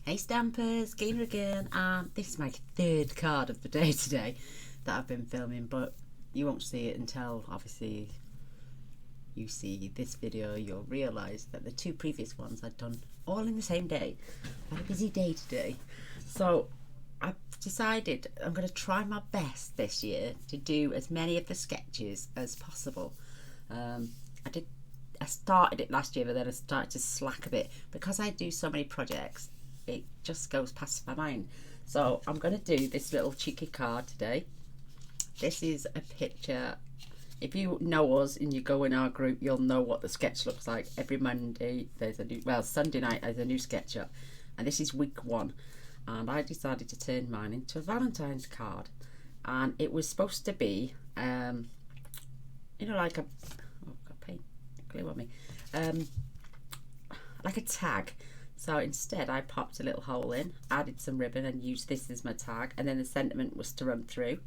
Hey Stampers, Gaynor again, and this is my third card of the day today that I've been filming, but you won't see it until obviously you see this video. You'll realise that the two previous ones I'd done all in the same day. I had a busy day today, so I've decided I'm going to try my best this year to do as many of the sketches as possible. I started it last year, but then I started to slack a bit because I do so many projects. It just goes past my mind. So I'm going to do this little cheeky card today. This is a picture. If you know us and you go in our group, you'll know what the sketch looks like. Every Monday there's a new, well, Sunday night there's a new sketch up, and this is week 1. And I decided to turn mine into a Valentine's card, and it was supposed to be you know, like a, oh, got paint glue on me, like a tag. So instead I popped a little hole in, added some ribbon and used this as my tag, and then the sentiment was to run through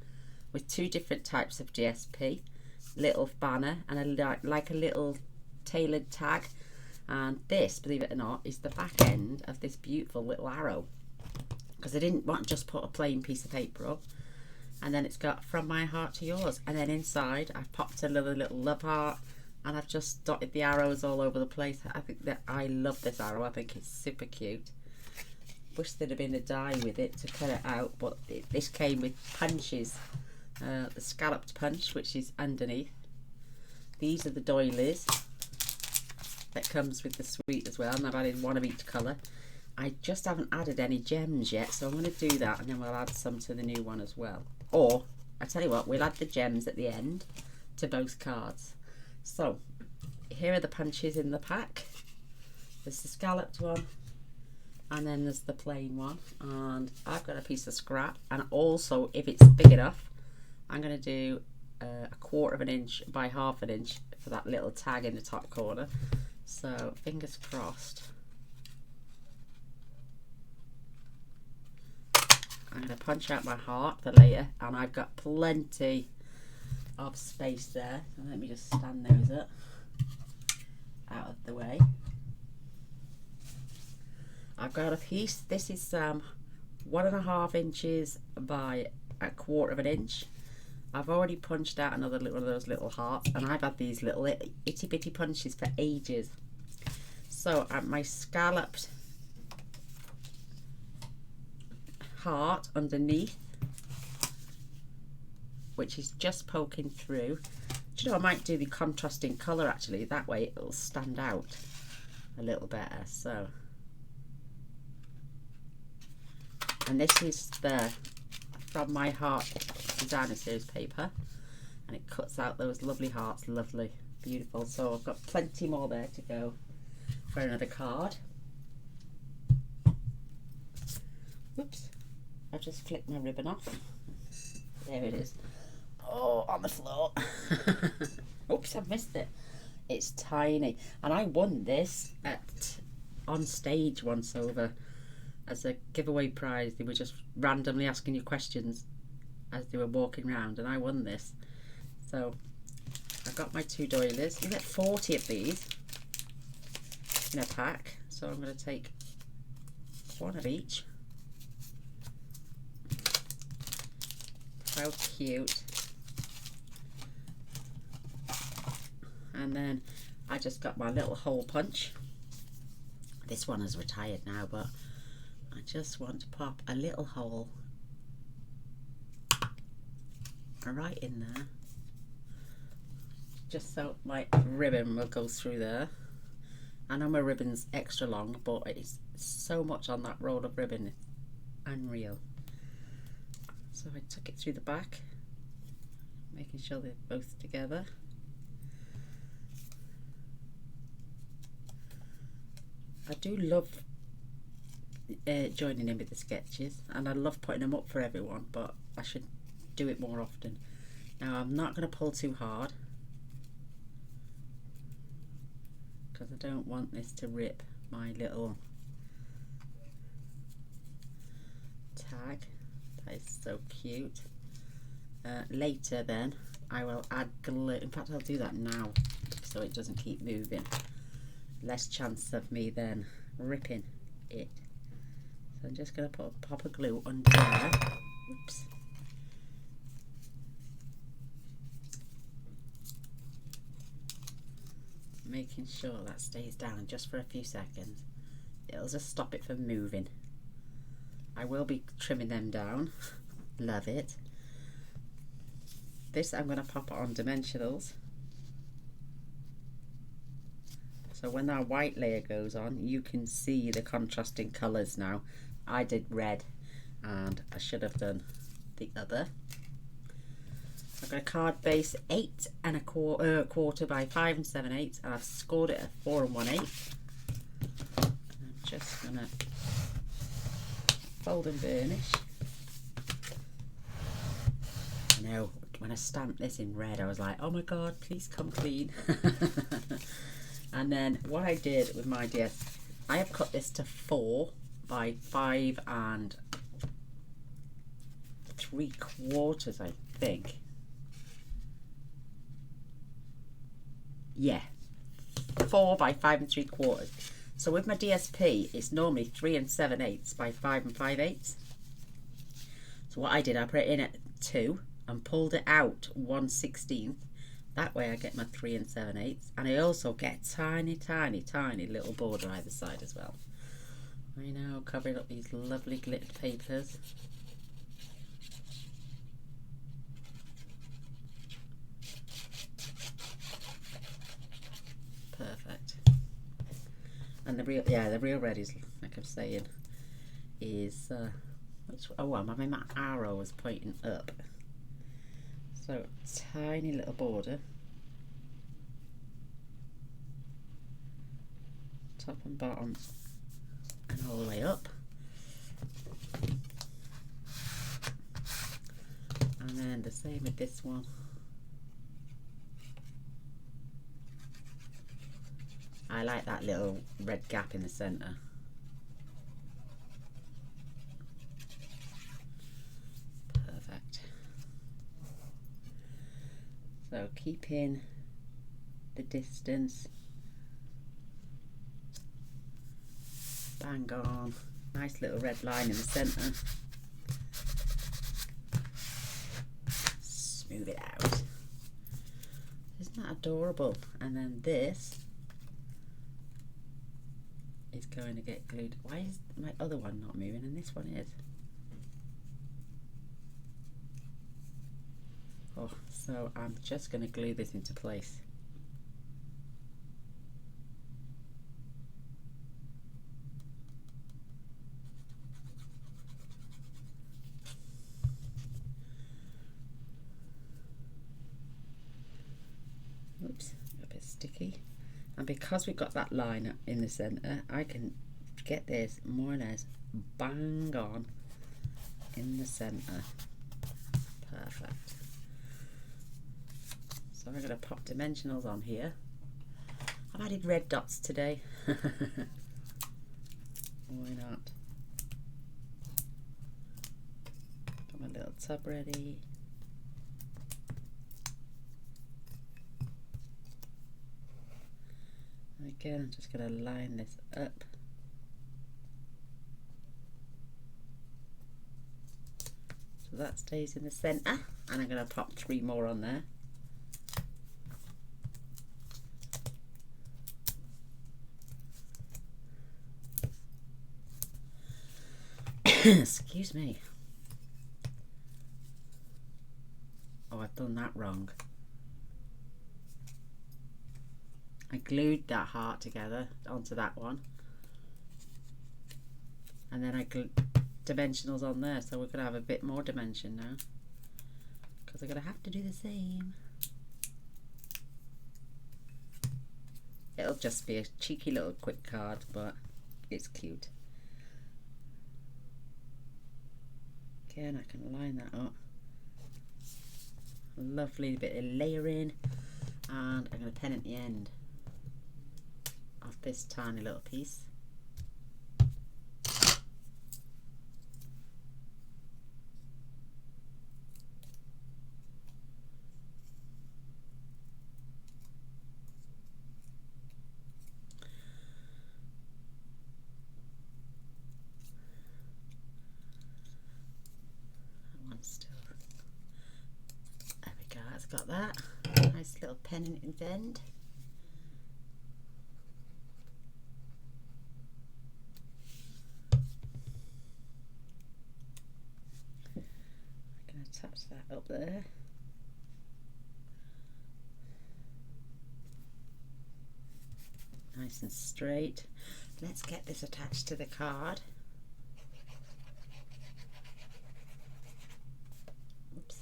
with 2 different types of GSP, little banner and like a little tailored tag. And this, believe it or not, is the back end of this beautiful little arrow, because I didn't want to just put a plain piece of paper up. And then it's got from my heart to yours, and then inside I've popped another little love heart, and I've just dotted the arrows all over the place. I think that I love this arrow. I think it's super cute. Wish there'd have been a die with it to cut it out, but this came with punches. The scalloped punch, which is underneath. These are the doilies that comes with the sweet as well, and I've added 1 of each colour. I just haven't added any gems yet, so I'm going to do that, and then we'll add some to the new one as well. Or, I tell you what, we'll add the gems at the end to both cards. So, here are the punches in the pack. There's the scalloped one, and then there's the plain one. And I've got a piece of scrap, and also, if it's big enough, I'm going to do a 1/4 inch by 1/2 inch for that little tag in the top corner. So, fingers crossed. I'm going to punch out my heart for later, and I've got plenty of space there. So let me just stand those up out of the way. I've got a piece. This is 1.5 inches by 1/4 inch. I've already punched out another one of those little hearts, and I've had these little itty bitty punches for ages. So my scalloped heart underneath, which is just poking through. Do you know, I might do the contrasting colour actually, that way it'll stand out a little better. So, and this is the From My Heart designer series paper, and it cuts out those lovely hearts. Lovely, beautiful. So I've got plenty more there to go for another card. Whoops, I just flicked my ribbon off. There it is. Oh, on the floor. Oops, I've missed it. It's tiny, and I won this on stage once over as a giveaway prize. They were just randomly asking you questions as they were walking around, and I won this. So I've got my 2 doilies. You get 40 of these in a pack, so I'm going to take 1 of each. How cute. And then I just got my little hole punch. This one is retired now, but I just want to pop a little hole right in there, just so my ribbon will go through there. I know my ribbon's extra long, but it's so much on that roll of ribbon, it's unreal. So I took it through the back, making sure they're both together. I do love joining in with the sketches, and I love putting them up for everyone, but I should do it more often. Now I'm not going to pull too hard, because I don't want this to rip my little tag. That is so cute. Later then I will add glue. In fact, I'll do that now so it doesn't keep moving. Less chance of me then ripping it. So I'm just going to put a pop of glue under there. Oops. Making sure that stays down just for a few seconds. It'll just stop it from moving. I will be trimming them down. Love it. This I'm going to pop it on dimensionals. So when that white layer goes on, you can see the contrasting colours now. I did red and I should have done the other. I've got a card base 8 1/4 by 5 7/8, and I've scored it at 4 1/8. I'm just going to fold and burnish. I know, when I stamped this in red, I was like, oh my god, please come clean. And then what I did with my DS, I have cut this to 4 by 5 3/4, I think. Yeah, 4 by 5 3/4. So with my DSP, it's normally 3 7/8 by 5 5/8. So what I did, I put it in at 2 and pulled it out 1/16. That way I get my 3 7/8, and I also get tiny, tiny, tiny little border either side as well. I know, covering up these lovely glittered papers. Perfect. And the real red is, like I'm saying, is my arrow was pointing up. So tiny little border, top and bottom, and all the way up. And then the same with this one. I like that little red gap in the centre. Perfect. So keeping the distance, bang on, nice little red line in the centre, smooth it out. Isn't that adorable? And then this is going to get glued. Why is my other one not moving and this one is? Oh, so I'm just going to glue this into place. Oops, a bit sticky. And because we've got that line in the centre, I can get this more or less bang on in the centre. Perfect. So I'm going to pop dimensionals on here. I've added red dots today. Why not? Got my little tub ready. Again, I'm just going to line this up. So that stays in the centre, and I'm going to pop 3 more on there. Excuse me. Oh, I've done that wrong. I glued that heart together onto that one, and then I glued dimensionals on there, so we're going to have a bit more dimension now, because I'm going to have to do the same. It'll just be a cheeky little quick card, but it's cute. Again, I can line that up. A lovely bit of layering, and I'm going to pen at the end of this tiny little piece. Still. There we go, it's got that. Nice little pen in its end. I'm going to attach that up there. Nice and straight. Let's get this attached to the card. Oops.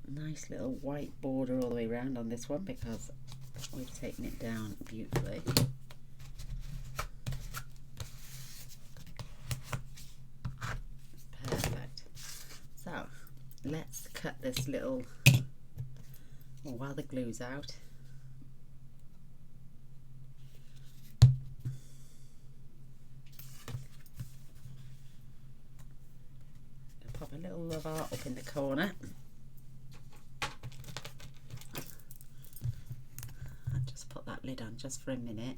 Nice little white border all the way around on this one because we've taken it down beautifully. Perfect. So let's cut this little, well, while the glue's out. Pop a little love art up in the corner. I'll just put that lid on just for a minute.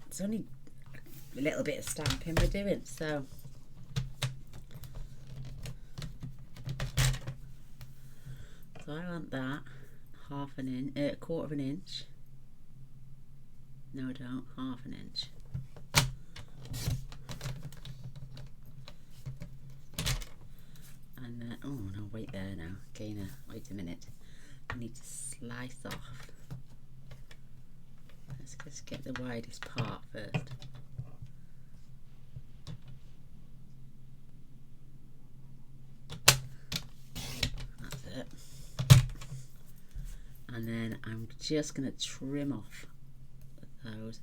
It's only a little bit of stamping we're doing, so I want that half an inch, a quarter of an inch. No, I don't. Half an inch. And then, oh no, wait there now. Gaynor, wait a minute. I need to slice off. Let's just get the widest part first. That's it. And then I'm just going to trim off those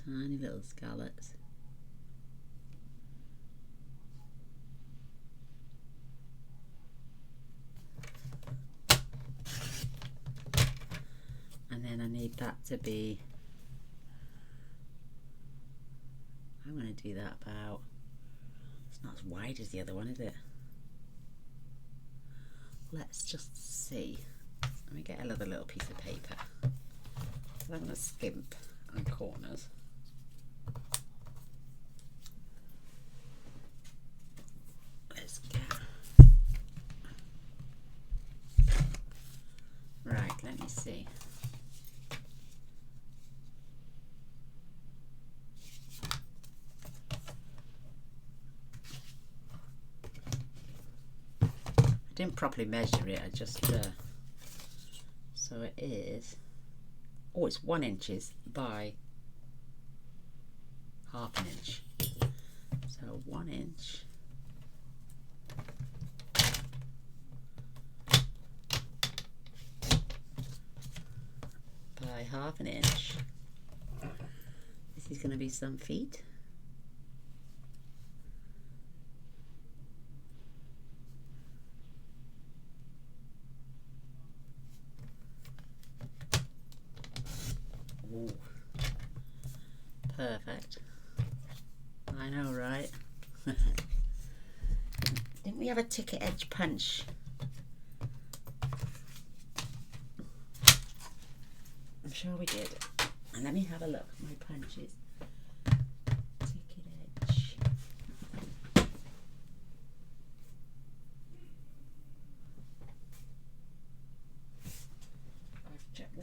tiny little scallops. And then I need that to be, I'm going to do that about, it's not as wide as the other one, is it? Let's just see. Let me get another little piece of paper. I'm going to skimp on corners. Let's get, right, let me see. I didn't properly measure it, I just so it is, oh, it's 1 inch by half an inch, so 1 inch by half an inch. This is going to be some feet. Ooh. Perfect. I know, right? Didn't we have a ticket edge punch? I'm sure we did. And let me have a look at my punches. Ticket edge.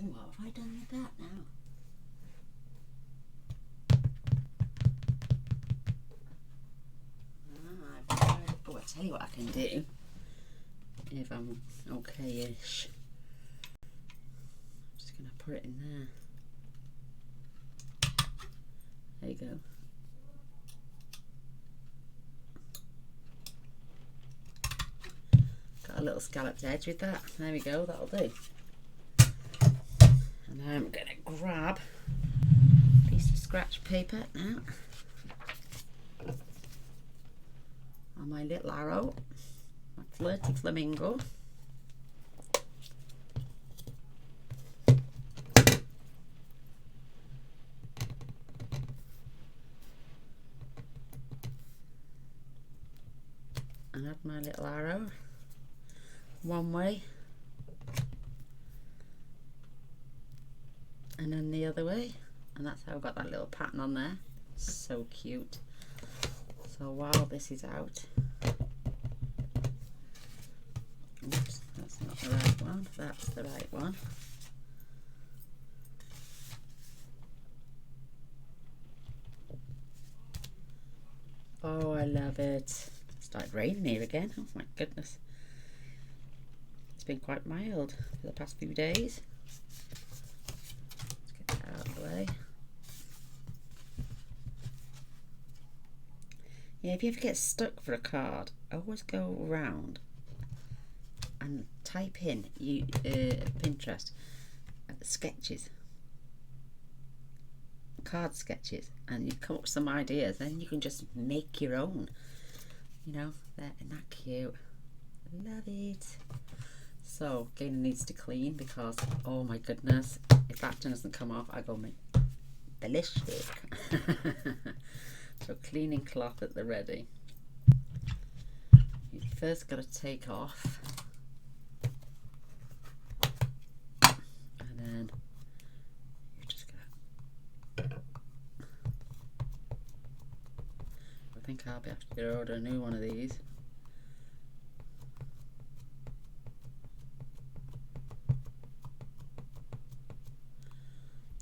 What have I done with that now? Oh, I tell you what I can do if I'm okay-ish. I'm just going to put it in there. There you go. Got a little scalloped edge with that. There we go, that'll do. And now I'm going to grab a piece of scratch paper now. On my little arrow, my flirty flamingo. and add my little arrow one way and then the other way, and that's how I've got that little pattern on there. So cute. So while this is out, oops, that's not the right one, that's the right one. Oh, I love it. It's started raining here again. Oh my goodness. It's been quite mild for the past few days. Let's get that out of the way. Yeah, if you ever get stuck for a card, always go around and type in Pinterest sketches, card sketches, and you come up with some ideas, then you can just make your own. You know, isn't that cute? Love it. So Gaynor needs to clean because, oh my goodness, if that doesn't come off, I go ballistic. So cleaning cloth at the ready. You first got to take off, and then you just got. I think I'll be have to order a new one of these.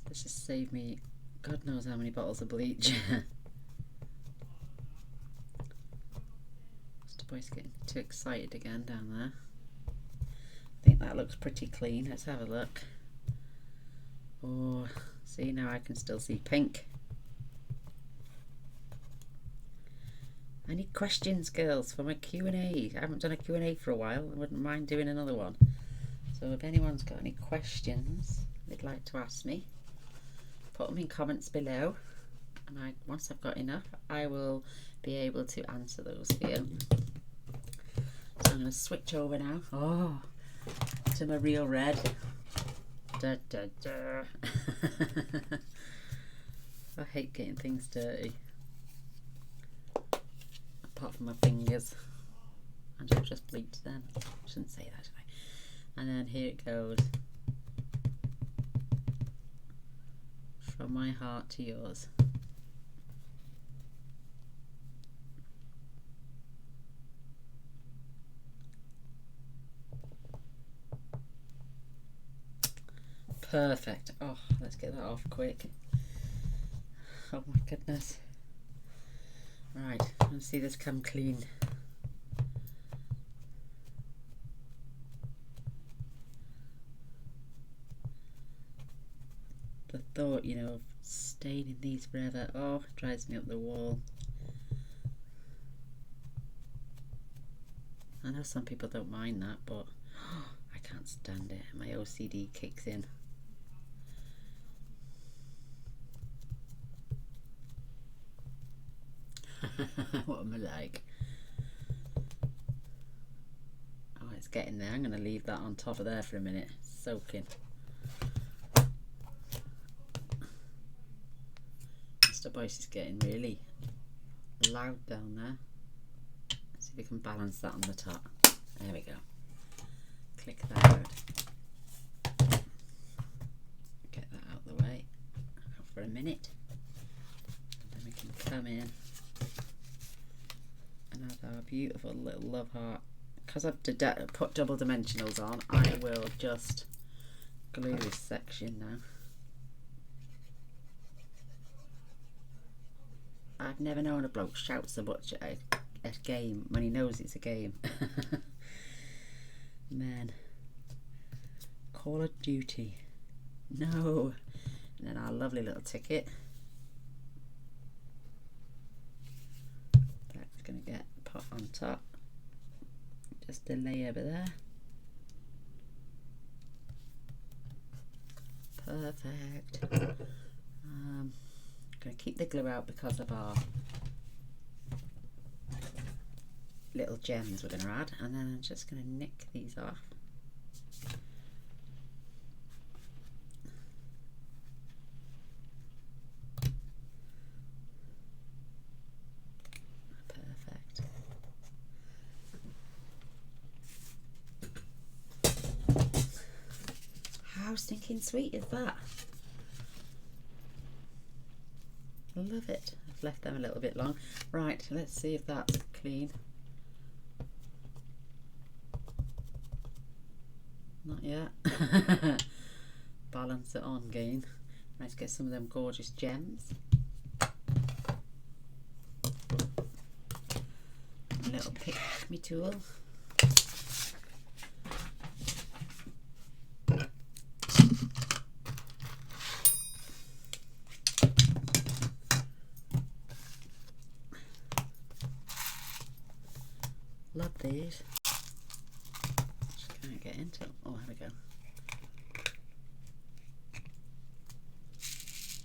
This just saved me God knows how many bottles of bleach. Boy's getting too excited again down there. I think that looks pretty clean. Let's have a look. Oh, see, now I can still see pink. Any questions, girls, for my Q&A? I haven't done a Q&A for a while. I wouldn't mind doing another one. So if anyone's got any questions they'd like to ask me, put them in comments below, and once I've got enough, I will be able to answer those for you. So I'm going to switch over now. Oh, to my real red. Da, da, da. I hate getting things dirty. Apart from my fingers. And I've just bleached them. I shouldn't say that, should I? And then here it goes. From my heart to yours. Perfect. Oh, let's get that off quick. Oh my goodness. Right, let's see this come clean. The thought, you know, of staining these forever, oh, drives me up the wall. I know some people don't mind that, but I can't stand it. My OCD kicks in. What am I like? Oh, it's getting there. I'm going to leave that on top of there for a minute, soaking. Mr. Boyce is getting really loud down there. Let's see if we can balance that on the top. There we go. Click that out. Get that out of the way for a minute. And then we can come in and add our beautiful little love heart. Because I've put double dimensionals on, I will just glue this section now. I've never known a bloke shout so much at a game when he knows it's a game. Man. Call of Duty. No. And then our lovely little ticket. That's going to get put on top. Just a layer over there. Perfect. I'm going to keep the glue out because of our little gems we're going to add, and then I'm just going to nick these off. Perfect. How stinking sweet is that? I love it. I've left them a little bit long. Right, let's see if that's clean. Not yet. Balance it on again. Let's get some of them gorgeous gems. A little pick me tool. Love these. Just can't get into it. Oh, here we go.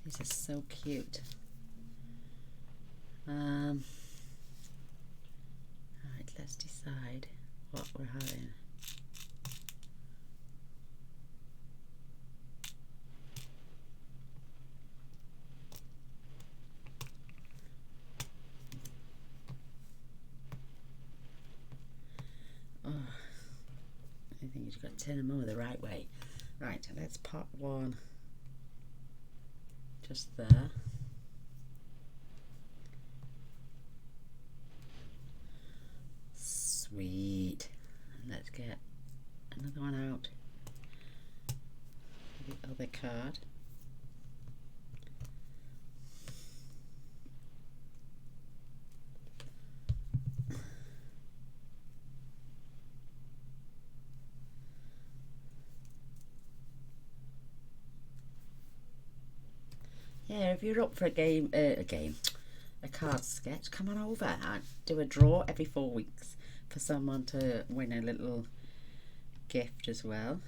These are so cute. Right, let's decide what we're having. Oh, I think you've got to turn them over the right way. Right, let's pop one just there. Sweet. And let's get another one out. The other card. Yeah, if you're up for a card sketch, come on over. I do a draw every 4 weeks for someone to win a little gift as well.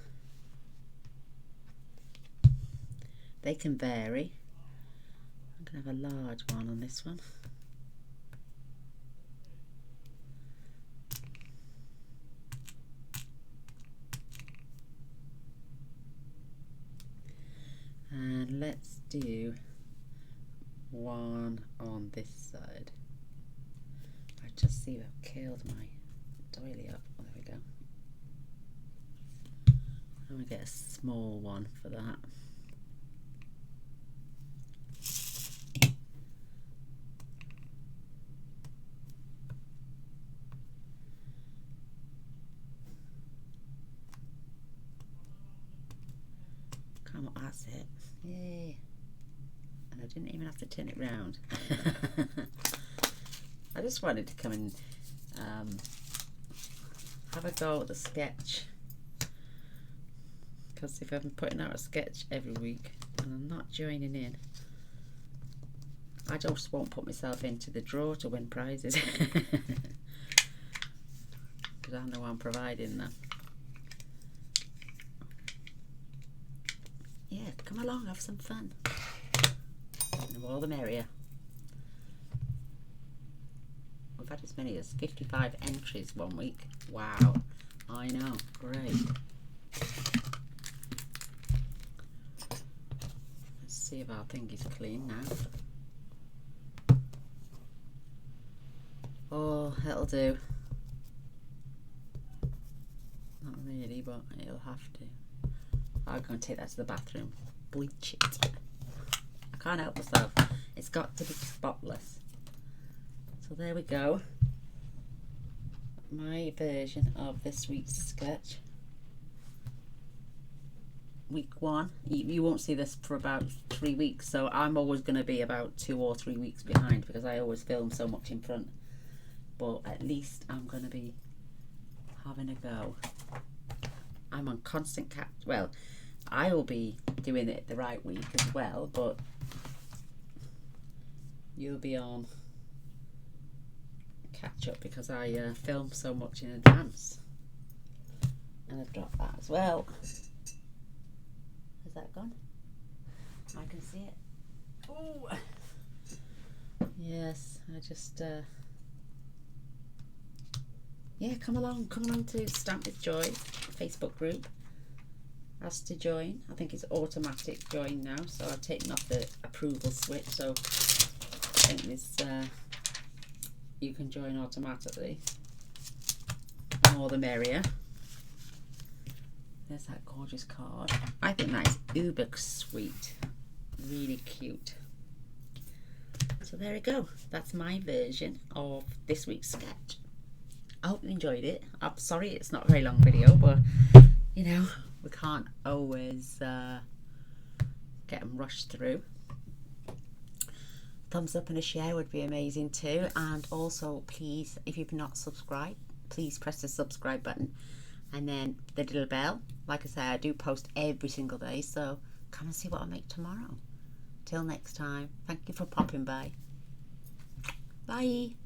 They can vary. I'm going to have a large one on this one. And let's do one on this side. I just see I've curled my doily up. Oh, there we go. I'm going to get a small one for that. Come on, that's it. Yay. And I didn't even have to turn it round. I just wanted to come and have a go at the sketch, because if I'm putting out a sketch every week and I'm not joining in, I just won't put myself into the draw to win prizes. Because I know I'm providing them. Yeah, come along, have some fun. The more the merrier. We've had as many as 55 entries one week. Wow, I know, great. Let's see if our thing is clean now. Oh, that'll do. Not really, but it'll have to. I'm going to take that to the bathroom, bleach it. I can't help myself, it's got to be spotless. So there we go, my version of this week's sketch. Week 1, you won't see this for about 3 weeks, so I'm always going to be about 2 or 3 weeks behind because I always film so much in front, but at least I'm going to be having a go. I'm on constant well, I will be doing it the right week as well, but you'll be on catch up because I film so much in advance. And I've dropped that as well. Has that gone? I can see it. Oh, yes, I just yeah, come along to Stamp with Joy Facebook group. Ask to join. I think it's automatic join now, so I've taken off the approval switch, so I think this you can join automatically. The more the merrier. There's that gorgeous card. I think that is uber sweet. Really cute. So there we go. That's my version of this week's sketch. I hope you enjoyed it. I'm sorry it's not a very long video, but you know, we can't always get them rushed through. Thumbs up and a share would be amazing too. And also, please, if you've not subscribed, please press the subscribe button and then the little bell. Like I say, I do post every single day, so come and see what I make tomorrow. Till next time, thank you for popping by. Bye.